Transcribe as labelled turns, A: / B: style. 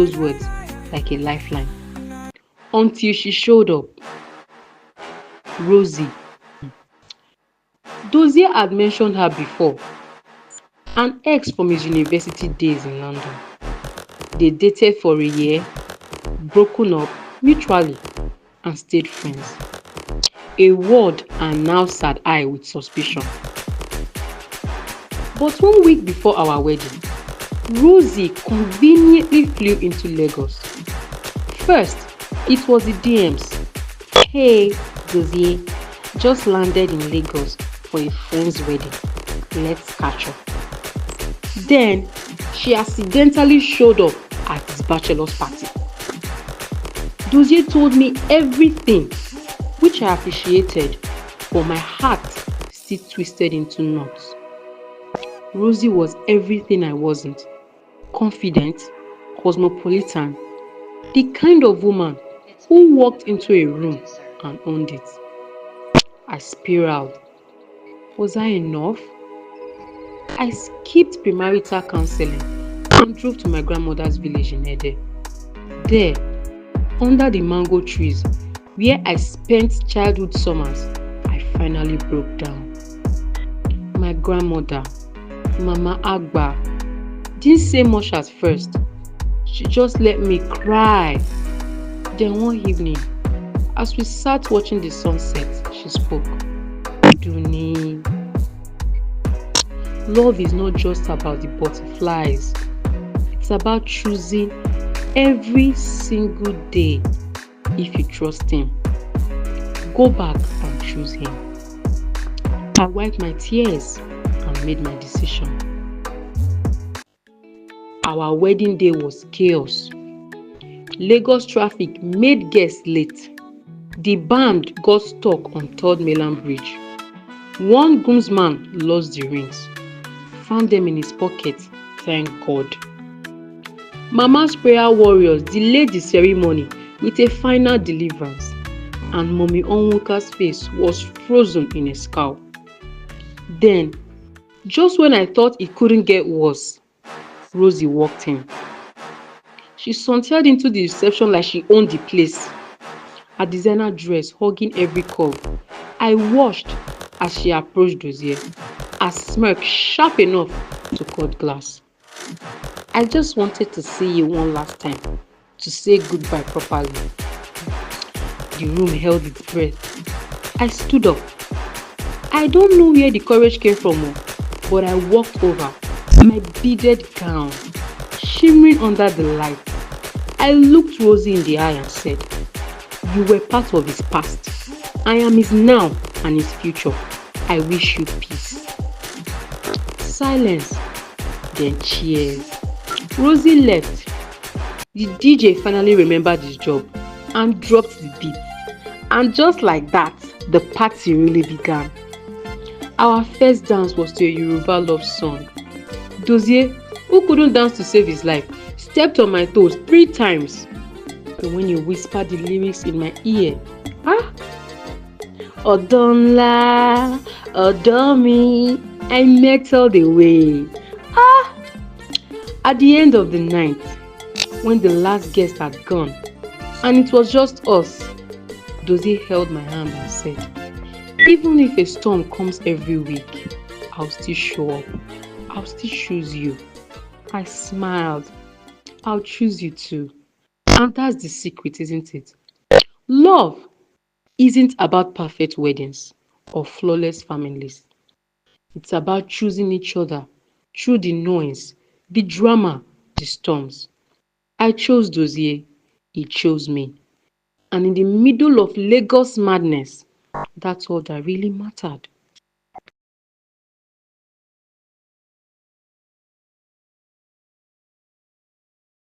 A: those words like a lifeline. Until she showed up. Rosie. Dozier had mentioned her before. An ex from his university days in London. They dated for a year, broken up mutually, and stayed friends. A word and now sad eye with suspicion. But 1 week before our wedding, Rosie conveniently flew into Lagos. First, it was the DMs. Hey, Dozier, just landed in Lagos for a friend's wedding. Let's catch up. Then, she accidentally showed up at his bachelor's party. Dozier told me everything, which I appreciated, but my heart still twisted into knots. Rosie was everything I wasn't. Confident, cosmopolitan, the kind of woman who walked into a room and owned it. I spiraled. Was I enough? I skipped premarital counseling and drove to my grandmother's village in Ede. There, under the mango trees, where I spent childhood summers, I finally broke down. My grandmother, Mama Agba, didn't say much at first. She just let me cry. Then one evening, as we sat watching the sunset, she spoke. Duni, love is not just about the butterflies. It's about choosing every single day. If you trust him, go back and choose him. I wiped my tears and made my decision. Our wedding day was chaos. Lagos traffic made guests late. The band got stuck on 3rd Mainland Bridge. One groomsman lost the rings. Found them in his pocket, thank God. Mama's prayer warriors delayed the ceremony with a final deliverance, and Mommy Onwuka's face was frozen in a scowl. Then, just when I thought it couldn't get worse, Rosie walked in. She sauntered into the reception like she owned the place. Her designer dress hugging every curve. I watched as she approached Dozier, a smirk sharp enough to cut glass. I just wanted to see you one last time, to say goodbye properly. The room held its breath. I stood up. I don't know where the courage came from, but I walked over, my beaded gown shimmering under the light. I looked Rosie in the eye and said, "You were part of his past. I am his now and his future. I wish you peace." Silence, then cheers. Rosie left. The DJ finally remembered his job and dropped the beat. And just like that, the party really began. Our first dance was to a Yoruba love song. Dozier, who couldn't dance to save his life, stepped on my toes 3 times. But when you whispered the lyrics in my ear, Odonla, Odomi, I metaled away. At the end of the night, when the last guest had gone, and it was just us, Dozier held my hand and said, "Even if a storm comes every week, I'll still show up. I'll still choose you." I smiled. I'll choose you too. And that's the secret, isn't it? Love isn't about perfect weddings or flawless families. It's about choosing each other through the noise, the drama, the storms. I chose Dozier. He chose me. And in the middle of Lagos madness, that's all that really mattered.